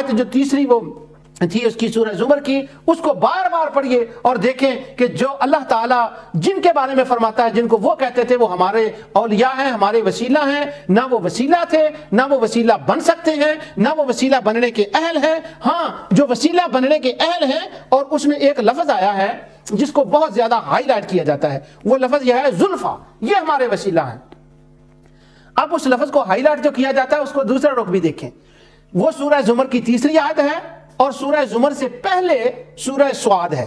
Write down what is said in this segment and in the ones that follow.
آیت جو تیسری وہ تھی اس کی سورہ زمر کی، اس کو بار بار پڑھیے اور دیکھیں کہ جو اللہ تعالیٰ جن کے بارے میں فرماتا ہے، جن کو وہ کہتے تھے وہ ہمارے اولیاء ہیں، ہمارے وسیلہ ہیں، نہ وہ وسیلہ تھے، نہ وہ وسیلہ بن سکتے ہیں، نہ وہ وسیلہ بننے کے اہل ہیں۔ ہاں، جو وسیلہ بننے کے اہل ہیں، اور اس میں ایک لفظ آیا ہے جس کو بہت زیادہ ہائی لائٹ کیا جاتا ہے، وہ لفظ یہ ہے زلفا، یہ ہمارے وسیلہ ہیں۔ اب اس لفظ کو ہائی لائٹ جو کیا جاتا ہے اس کو دوسرا رخ بھی دیکھیں، وہ سورہ زمر کی تیسری آیت ہے، اور سورہ زمر سے پہلے سورہ سعاد ہے،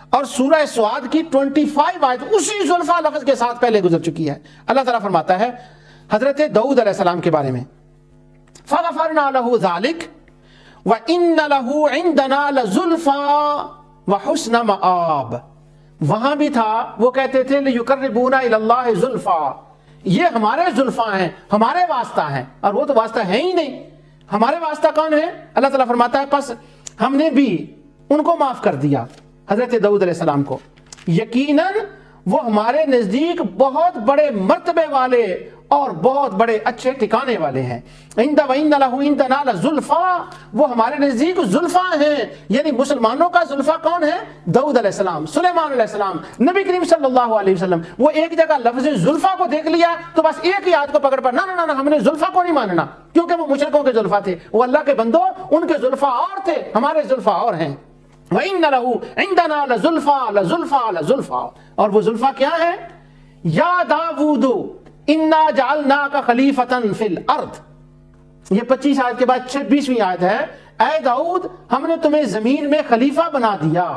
اور سورہ سعاد کی 25 آیت اسی زلفا لفظ کے ساتھ پہلے گزر چکی ہے۔ اللہ تعالیٰ فرماتا ہے حضرت داؤد علیہ السلام کے بارے میں، فَغَفَرْنَا لَهُ ذَلِكَ وَإِنَّ لَهُ عِنْدَنَا لَزُلْفَىٰ وَحُسْنَ مَآبٍ۔ وہاں بھی تھا، وہ کہتے تھے لِيُقَرِّبُونَ إِلَى اللَّهِ زُلْفَىٰ، یہ ہمارے زلفاں ہیں، ہمارے واسطہ ہیں، اور وہ تو واسطہ ہے ہی نہیں۔ ہمارے واسطہ کون ہے؟ اللہ تعالیٰ فرماتا ہے پس ہم نے بھی ان کو معاف کر دیا، حضرت داؤد علیہ السلام کو، یقیناً وہ ہمارے نزدیک بہت بڑے مرتبے والے اور بہت بڑے اچھے ٹھکانے والے ہیں۔ وَإِنَّ لَهُ عِنْدَنَا لَزُلْفَىٰ، وہ ہمارے نزدیک زلفا ہیں، یعنی مسلمانوں کا زلفا کون ہے؟ داؤد علیہ السلام، سلیمان علیہ السلام، نبی کریم صلی اللہ علیہ وسلم۔ وہ ایک جگہ لفظ زلفا کو دیکھ لیا تو بس ایک ہی آیت کو پکڑ پر، نہ ہم نے زلفا کو نہیں ماننا، کیونکہ وہ مشرکوں کے زلفا تھے، وہ اللہ کے بندوں ان کے زلفا اور تھے، ہمارے زلفا اور ہیں۔ وَإِنَّ لَهُ عِنْدَنَا لَزُلْفَىٰ، اور وہ زلفا کیا ہے؟ یا داؤد اِنَّا جَعَلْنَاكَ خَلِيفَةً فِي الْأَرْضِ، یہ 25 آیت کے بعد 26ویں آیت ہے، اے داؤد ہم نے تمہیں زمین میں خلیفہ بنا دیا۔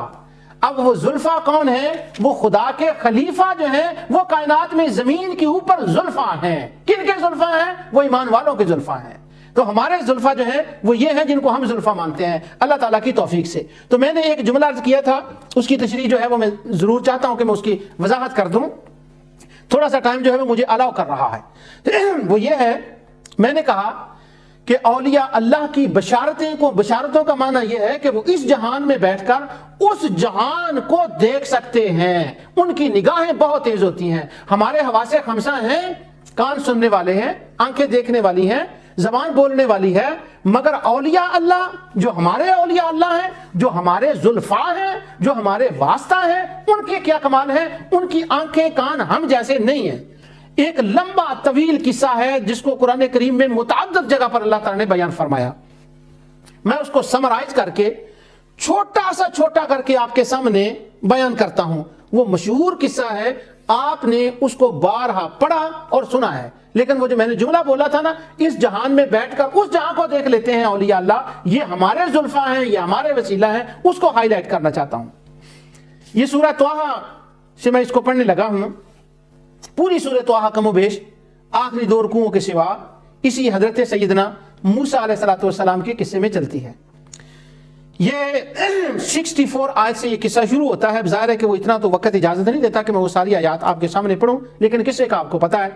اب وہ زلفا کون ہے؟ وہ خدا کے خلیفہ جو ہیں، وہ کائنات میں زمین کے اوپر زلفا ہیں۔ کن کے زلفا ہیں؟ وہ ایمان والوں کے زلفا ہیں۔ تو ہمارے زلفا جو ہیں وہ یہ ہیں جن کو ہم زلفا مانتے ہیں اللہ تعالیٰ کی توفیق سے۔ تو میں نے ایک جملہ عرض کیا تھا، اس کی تشریح جو ہے وہ میں ضرور چاہتا ہوں کہ میں اس کی وضاحت کر دوں، تھوڑا سا ٹائم جو ہے وہ مجھے الاؤ کر رہا ہے۔ وہ یہ ہے، میں نے کہا کہ اولیاء اللہ کی بشارتوں کا معنی یہ ہے کہ وہ اس جہان میں بیٹھ کر اس جہان کو دیکھ سکتے ہیں، ان کی نگاہیں بہت تیز ہوتی ہیں۔ ہمارے حواس خمسہ ہیں، کان سننے والے ہیں، آنکھیں دیکھنے والی ہیں، زبان بولنے والی ہے، مگر اولیاء اللہ جو ہمارے اولیاء اللہ ہیں، جو ہمارے زلفا ہیں، جو ہمارے واسطہ ہیں، ان کے کیا کمال ہے؟ ان کی آنکھیں کان ہم جیسے نہیں ہیں۔ ایک لمبا طویل قصہ ہے جس کو قرآن کریم میں متعدد جگہ پر اللہ تعالیٰ نے بیان فرمایا، میں اس کو سمرائز کر کے چھوٹا کر کے آپ کے سامنے بیان کرتا ہوں۔ وہ مشہور قصہ ہے، آپ نے اس کو بارہا پڑھا اور سنا ہے، لیکن وہ جو میں نے جملہ بولا تھا نا، اس جہان میں بیٹھ کر اس جہاں کو دیکھ لیتے ہیں اولیاء اللہ، یہ ہمارے زلفا ہیں، یہ ہمارے وسیلہ ہیں، اس کو ہائی لائٹ کرنا چاہتا ہوں۔ یہ سورہ طٰہٰ سے میں اس کو پڑھنے لگا ہوں، پوری سورہ طٰہٰ کم و بیش آخری 2 رکوعوں کے سوا اسی حضرت سیدنا موسیٰ علیہ السلام کے قصے میں چلتی ہے۔ یہ 64 آیت سے یہ قصہ شروع ہوتا ہے۔ ظاہر ہے کہ وہ اتنا تو وقت اجازت نہیں دیتا کہ میں وہ ساری آیات آپ کے سامنے پڑھوں، لیکن قصے کا آپ کو پتا ہے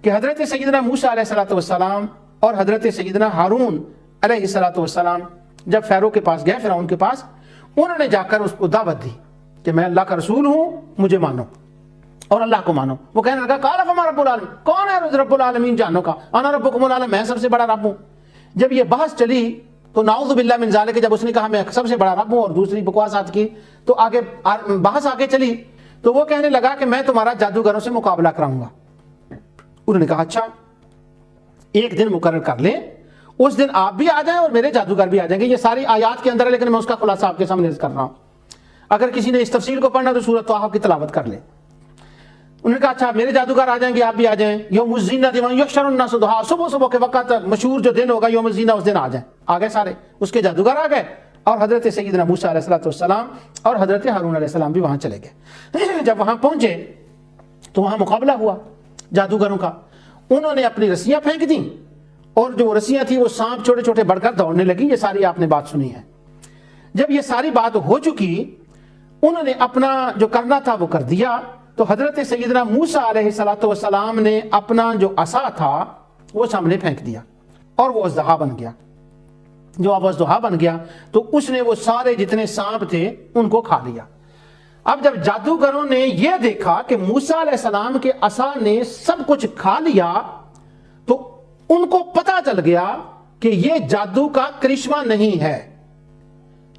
کہ حضرت سیدنا موسیٰ علیہ السلام اور حضرت سیدنا ہارون علیہ السلام جب فیرو کے پاس گئے، فرعون کے پاس، انہوں نے جا کر اس کو دعوت دی کہ میں اللہ کا رسول ہوں، مجھے مانو اور اللہ کو مانو۔ وہ کہنے لگا قال فما رب العالمین، کون ہے رب العالمین جانو کا؟ انا ربکم العالی، میں سب سے بڑا رب ہوں۔ جب یہ بحث چلی تو نعوذ باللہ من ذالک، جب اس نے کہا میں سب سے بڑا رب ہوں اور دوسری بکواسات کی، تو آگے بحث آگے چلی تو وہ کہنے لگا کہ میں تمہارا جادوگروں سے مقابلہ کراؤں گا۔ انہوں نے کہا اچھا، ایک دن مقرر کر لیں، اس دن آپ بھی آ جائیں اور میرے جادوگر بھی آ جائیں گے۔ یہ ساری آیات کے اندر ہے، لیکن میں اس کا خلاصہ آپ کے سامنے کر رہا ہوں۔ اگر کسی نے اس تفصیل کو پڑھنا تو سورۃ طٰہٰ کی تلاوت کر لیں۔ انہوں نے کہا اچھا میرے جادوگر آ جائیں گے، آپ بھی آ جائیں۔ یوم الزینۃ یحشر الناس ضحیٰ، صبح کے وقت مشہور جو دن ہوگا یوم الزینہ، اس دن آ جائیں۔ آ گئے سارے، اس کے جادوگر آ گئے، اور حضرت سیدنا موسیٰ علیہ السلام اور حضرت ہارون علیہ السلام بھی وہاں چلے گئے۔ جب وہاں پہنچے تو وہاں مقابلہ ہوا جادوگروں کا۔ انہوں نے اپنی رسیاں پھینک دیں، اور جو رسیاں تھیں وہ سانپ چھوٹے چھوٹے بڑھ کر دوڑنے لگی۔ یہ ساری آپ نے بات سنی ہے۔ جب یہ ساری بات ہو چکی، انہوں نے اپنا جو کرنا تھا وہ کر دیا۔ تو حضرت سیدنا موسیٰ علیہ السلام نے اپنا جو عصا تھا وہ سامنے پھینک دیا، اور وہ اژدہا بن گیا۔ جو اب اژدہا بن گیا تو اس نے وہ سارے جتنے سانپ تھے ان کو کھا لیا۔ اب جب جادوگروں نے یہ دیکھا کہ موسیٰ علیہ السلام کے عصا نے سب کچھ کھا لیا، تو ان کو پتہ چل گیا کہ یہ جادو کا کرشمہ نہیں ہے،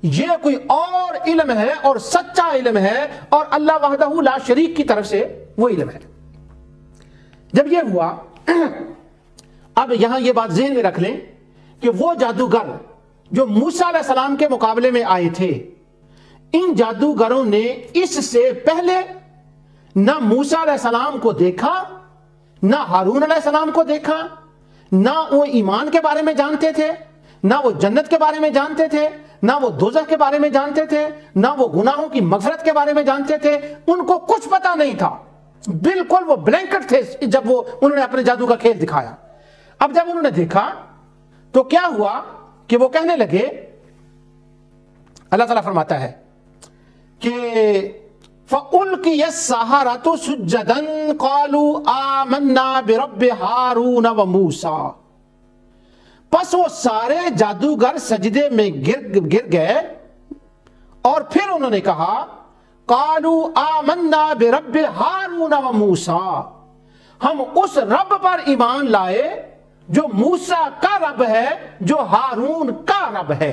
یہ کوئی اور علم ہے اور سچا علم ہے اور اللہ وحدہ لا شریک کی طرف سے وہ علم ہے۔ جب یہ ہوا، اب یہاں یہ بات ذہن میں رکھ لیں کہ وہ جادوگر جو موسیٰ علیہ السلام کے مقابلے میں آئے تھے، ان جادوگروں نے اس سے پہلے نہ موسیٰ علیہ السلام کو دیکھا، نہ ہارون علیہ السلام کو دیکھا، نہ وہ ایمان کے بارے میں جانتے تھے، نہ وہ جنت کے بارے میں جانتے تھے، نہ وہ دوزخ کے بارے میں جانتے تھے، نہ وہ گناہوں کی مغفرت کے بارے میں جانتے تھے۔ ان کو کچھ پتا نہیں تھا، بالکل وہ بلینکٹ تھے جب انہوں نے اپنے جادو کا کھیل دکھایا۔ اب جب انہوں نے دیکھا تو کیا ہوا کہ وہ کہنے لگے، اللہ تعالیٰ فرماتا ہے کہ فَأُلْقِيَ السَّحَرَةُ سُجَّدًا قَالُوا آمَنَّا بِرَبِّ هَارُونَ وَمُوسَىٰ، پس وہ سارے جادوگر سجدے میں گر گئے اور پھر انہوں نے کہا قَالُوا آمَنَّا بِرَبِّ هَارُونَ وَمُوسَىٰ، ہم اس رب پر ایمان لائے جو موسیٰ کا رب ہے، جو ہارون کا رب ہے۔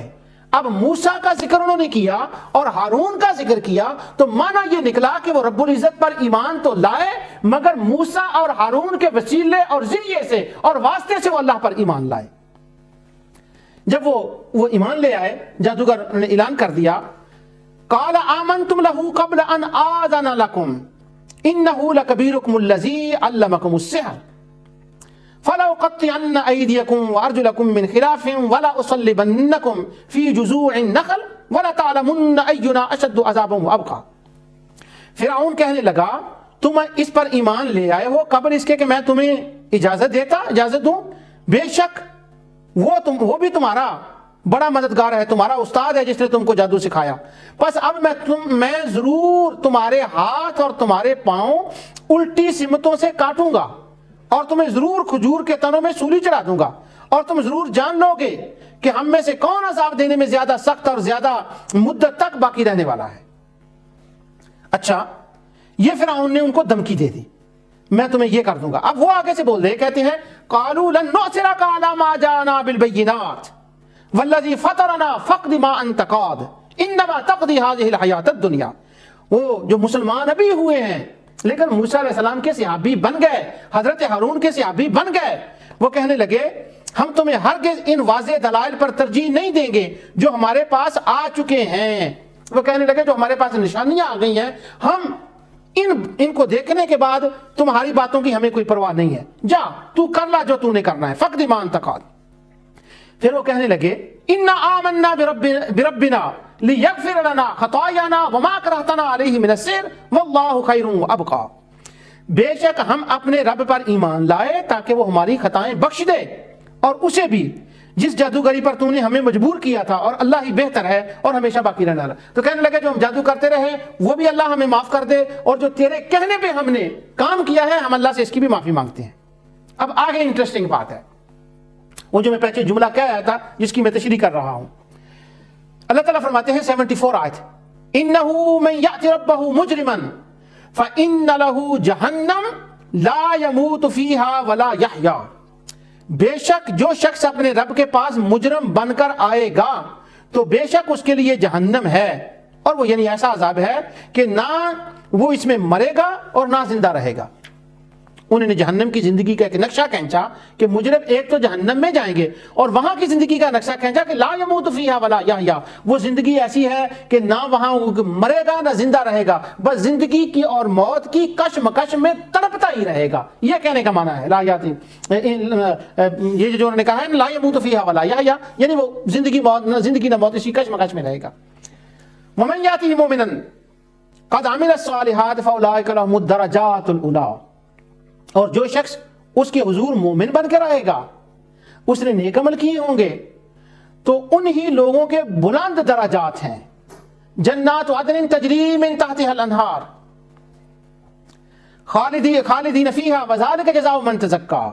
اب موسیٰ کا ذکر انہوں نے کیا اور ہارون کا ذکر کیا تو معنی یہ نکلا کہ وہ رب العزت پر ایمان تو لائے، مگر موسیٰ اور ہارون کے وسیلے اور ذریعے سے اور واسطے سے وہ اللہ پر ایمان لائے۔ جب وہ ایمان لے آئے، جادوگر نے اعلان کر دیا قال آمنتم له قبل ان آذن لكم انه لكبيركم الذي علمكم السحر فلأقطعن أيديكم وأرجلكم من خلاف ولأصلبنكم في جذوع النخل ولتعلمن أينا أشد عذابا وأبقى۔ فرعون کہنے لگا تم اس پر ایمان لے آئے ہو قبل اس کے کہ میں تمہیں اجازت دوں، بے شک وہ بھی تمہارا بڑا مددگار ہے، تمہارا استاد ہے جس نے تم کو جادو سکھایا، بس اب میں ضرور تمہارے ہاتھ اور تمہارے پاؤں الٹی سمتوں سے کاٹوں گا اور تمہیں ضرور کھجور کے تنوں میں سولی چڑھا دوں گا، اور تم ضرور جان لو گے کہ ہم میں سے کون عذاب دینے میں زیادہ سخت اور زیادہ مدت تک باقی رہنے والا ہے۔ اچھا، یہ فرعون نے ان کو دھمکی دے دی، میں تمہیں یہ کر دوں گا۔ اب وہ آگے سے بول رہے کہتے ہیں قالوا لن نؤثرك على ما جاءنا بالبينات والذي فطرنا فاقض ما انت قاض انما تقضي هذه الحياة الدنيا۔ وہ جو مسلمان ابھی ہوئے ہیں لیکن موسیٰ علیہ السلام کے صحابی بن گئے، حضرت ہارون کے صحابی بن گئے، وہ کہنے لگے ہم تمہیں ہرگز ان واضح دلائل پر ترجیح نہیں دیں گے جو ہمارے پاس آ چکے ہیں۔ وہ کہنے لگے جو ہمارے پاس نشانیاں آ گئی ہیں، ہم ان کو دیکھنے کے بعد تمہاری باتوں کی ہمیں کوئی پرواہ نہیں ہے، جا تو کر لا جو تو نے کرنا ہے، فقد ما انت قاض۔ پھر وہ کہنے لگے انا آمنا بربنا لیغفر لنا خطایانا وما کرہتنا علیہ من السحر واللہ خیر وابقی، بے شک ہم اپنے رب پر ایمان لائے تاکہ وہ ہماری خطائیں بخش دے اور اسے بھی جس جادوگری پر تو نے ہمیں مجبور کیا تھا، اور اللہ ہی بہتر ہے اور ہمیشہ باقی رہنے والا۔ تو کہنے لگے جو ہم جادو کرتے رہے وہ بھی اللہ ہمیں معاف کر دے، اور جو تیرے کہنے پہ ہم نے کام کیا ہے ہم اللہ سے اس کی بھی معافی مانگتے ہیں۔ اب آگے انٹرسٹنگ بات ہے، وہ جو میں پہلے جملہ کہہ رہا تھا جس کی میں تشریح کر رہا ہوں۔ اللہ تعالیٰ فرماتے ہیں 74 آیت، انہ من یأت ربہ مجرما فإن له جہنم لا يموت فیہا ولا یحیا، بے شک جو شخص اپنے رب کے پاس مجرم بن کر آئے گا تو بے شک اس کے لیے جہنم ہے، اور وہ یعنی ایسا عذاب ہے کہ نہ وہ اس میں مرے گا اور نہ زندہ رہے گا۔ انہوں نے جہنم کی زندگی کا ایک نقشہ کھینچا کہ مجرم ایک تو جہنم میں جائیں گے، اور وہاں کی زندگی کا نقشہ کھینچا کہ لا یموت فیہا ولا یحیا، وہ زندگی ایسی ہے کہ نہ وہاں مرے گا نہ زندہ رہے گا، بس زندگی کی اور موت کی کشمکش میں تڑپتا ہی رہے گا۔ یہ کہنے کا معنی ہے لا یاتی، یہ جو انہوں نے کہا ہے لا یموت فیہا ولا یحیا، یعنی وہ زندگی نہ موت اسی کشمکش میں رہے گا۔ ومن یاتی مؤمنا قد عمل الصالحات فاولئک لهم الدرجات العلی، اور جو شخص اس کے حضور مومن بن کر آئے گا، اس نے نیک عمل کیے ہوں گے تو انہی لوگوں کے بلند درجات ہیں۔ جنات عدن تجری من تحتها الانہار خالدین فیہا وذالک جزاء من تزکا،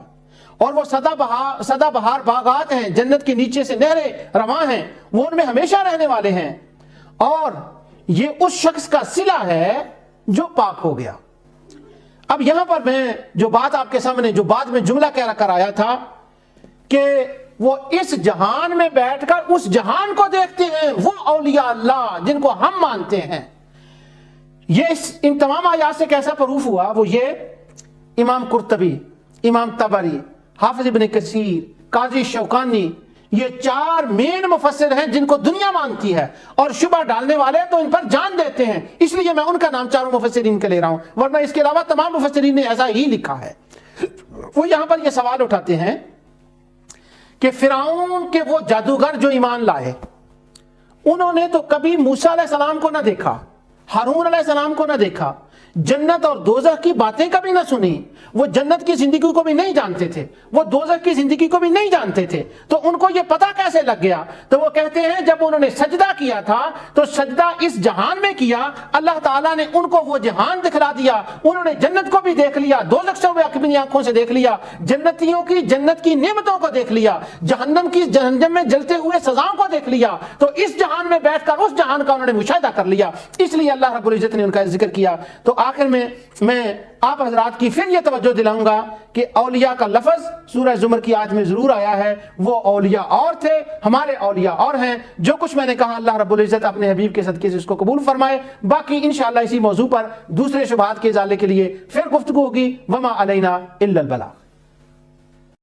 اور وہ سدا بہار باغات ہیں، جنت کے نیچے سے نہریں رواں ہیں، وہ ان میں ہمیشہ رہنے والے ہیں، اور یہ اس شخص کا صلہ ہے جو پاک ہو گیا۔ اب یہاں پر میں جو بات آپ کے سامنے جو بعد میں جملہ کہہ کر آیا تھا کہ وہ اس جہان میں بیٹھ کر اس جہان کو دیکھتے ہیں، وہ اولیاء اللہ جن کو ہم مانتے ہیں۔ یہ ان تمام آیات سے کیسا پروف ہوا؟ وہ یہ امام قرطبی، امام طبری، حافظ ابن کثیر، قاضی شوکانی، یہ 4 مین مفسر ہیں جن کو دنیا مانتی ہے، اور شبہ ڈالنے والے تو ان پر جان دیتے ہیں، اس لیے میں ان کا نام 4 مفسرین کے لے رہا ہوں، ورنہ اس کے علاوہ تمام مفسرین نے ایسا ہی لکھا ہے۔ وہ یہاں پر یہ سوال اٹھاتے ہیں کہ فرعون کے وہ جادوگر جو ایمان لائے، انہوں نے تو کبھی موسیٰ علیہ السلام کو نہ دیکھا، ہارون علیہ السلام کو نہ دیکھا، جنت اور دوزخ کی باتیں کبھی نہ سنی، وہ جنت کی زندگی کو بھی نہیں جانتے تھے، وہ دوزخ کی زندگی کو بھی نہیں جانتے تھے، تو ان کو یہ پتہ کیسے لگ گیا؟ تو وہ کہتے ہیں جب انہوں نے سجدہ کیا تھا تو سجدہ اس جہان میں کیا، اللہ تعالیٰ نے ان کو وہ جہان دکھلا دیا، انہوں نے جنت کو بھی دیکھ لیا، دوزخ سے وہ اپنی آنکھوں سے دیکھ لیا، جنتیوں کی جنت کی نعمتوں کو دیکھ لیا، جہنم کی جہنم میں جلتے ہوئے سزاؤں کو دیکھ لیا، تو اس جہان میں بیٹھ کر اس جہان کا انہوں نے مشاہدہ کر لیا، اس لیے اللہ رب العزت نے ان کا ذکر کیا۔ تو آخر میں آپ حضرات کی پھر یہ توجہ دلاؤں گا کہ اولیاء کا لفظ سورہ زمر کی آیت میں ضرور آیا ہے، وہ اولیاء اور تھے، ہمارے اولیاء اور ہیں۔ جو کچھ میں نے کہا اللہ رب العزت اپنے حبیب کے صدقے سے اس کو قبول فرمائے، باقی انشاءاللہ اسی موضوع پر دوسرے شبہات کے ازالے کے لیے پھر گفتگو ہوگی۔ وما علینا الا البلاغ۔